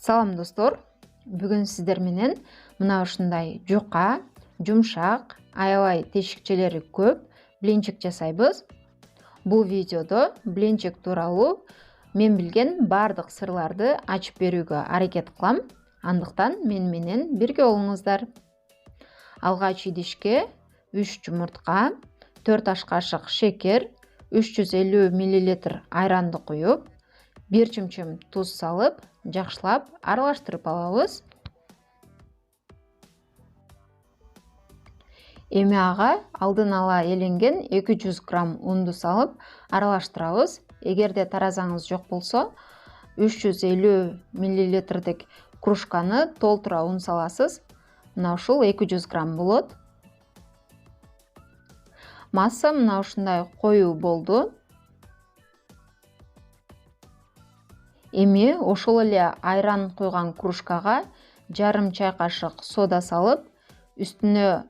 Салам достор, бүгін сіздер менен мына ушундай жука, жумшак, аябай тешикчелери көп блинчик жасайбыз. Бул видеодо блинчик тууралуу мен билген бардык сырларды ачып берүүгө аракет кылам. Андыктан мен менен бирге болуңуздар. Алгач идишке 3 жумуртка, 4 аш кашык шекер, 350 мл айранды куюп, 1 чымчым туз салып, жакшылап аралаштырып алабыз. Эми ага алдын ала эленген 200 грамм унду салып аралаштырабыз. Эгерде таразаңыз жок болсо, 350 мл кружканы толтура ун саласыз. Мына ушул 200 грамм болот. Масса мына ушундай коюу болду. Эми ошол эле айран куйган кружкага жарым чай кашык сода салып, үстүнө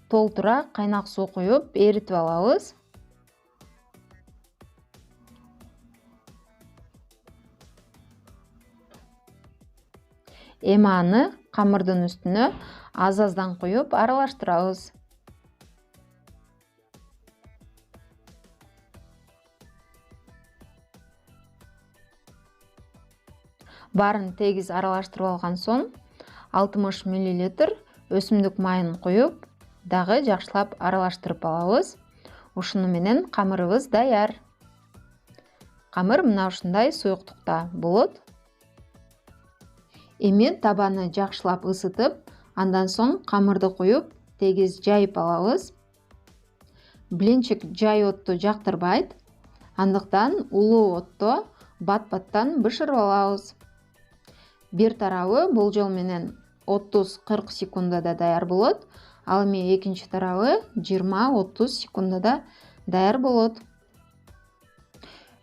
толтура кайнак суу куюп эритип алабыз. Эми аны камырдын үстүнө аз-аздан куюп аралаштырабыз. Барын тегиз аралаштырып алган соң 60 мл өсүмдүк майын куюп, дагы жакшылап аралаштырып алабыз. Ушуну менен камырыбыз даяр. Камыр мына ушундай суюктукта болот. Эми табаны жакшылап ысытып, андан соң камырды куюп, тегиз жайып алабыз. Блинчик жай отту жактырбайт. Андыктан улуу отто бат-баттан бышырып алабыз. Бир тарабы болжол менен 30-40 секундада даяр болот. Ал эми экинчи тарабы 20-30 секундада даяр болот.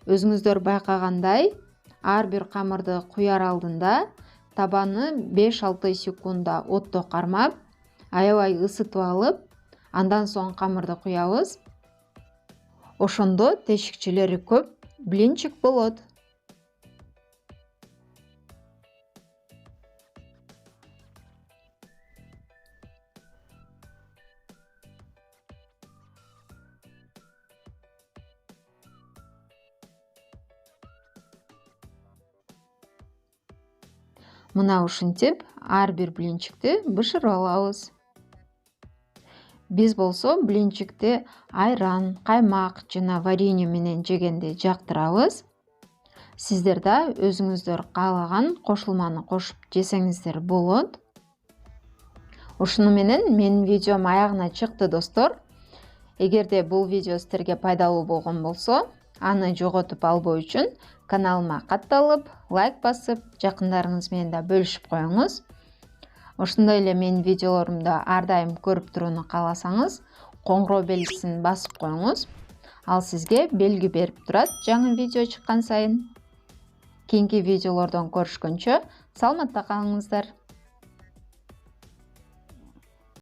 Өзүңүздөр байкагандай, ар бир камырды куяр алдында табаны 5-6 секунда отто кармап, аябай ысытып алып, андан соң камырды куябыз. Ошондо тешикчелери көп блинчик болот. Мына ушинтип ар бир блинчикти бышырып алабыз. Биз болсо блинчикти айран, каймак жана варенье менен жегенди жактырабыз. Сиздер да өзүңүздөр каалаган кошулманы кошуп жесеңиздер болот. Ушуну менен менин видеом аягына чыкты достор. Эгерде бул видео сиздерге пайдалуу болгон болсо, аны жоготуп албоо үчүн каналыма катталып, лайк басып, жакындарыңыз менен да бөлүшүп коюңуз. Ошондой эле менин видеолорумду ар дайым көрүп турууну кааласаңыз, коңгуроо белгисин басып коюңуз. Ал сизге белги берип турат жаңы видео чыккан сайын. Кийинки видеолордон көрүшкөнчө саламатта калыңыздар.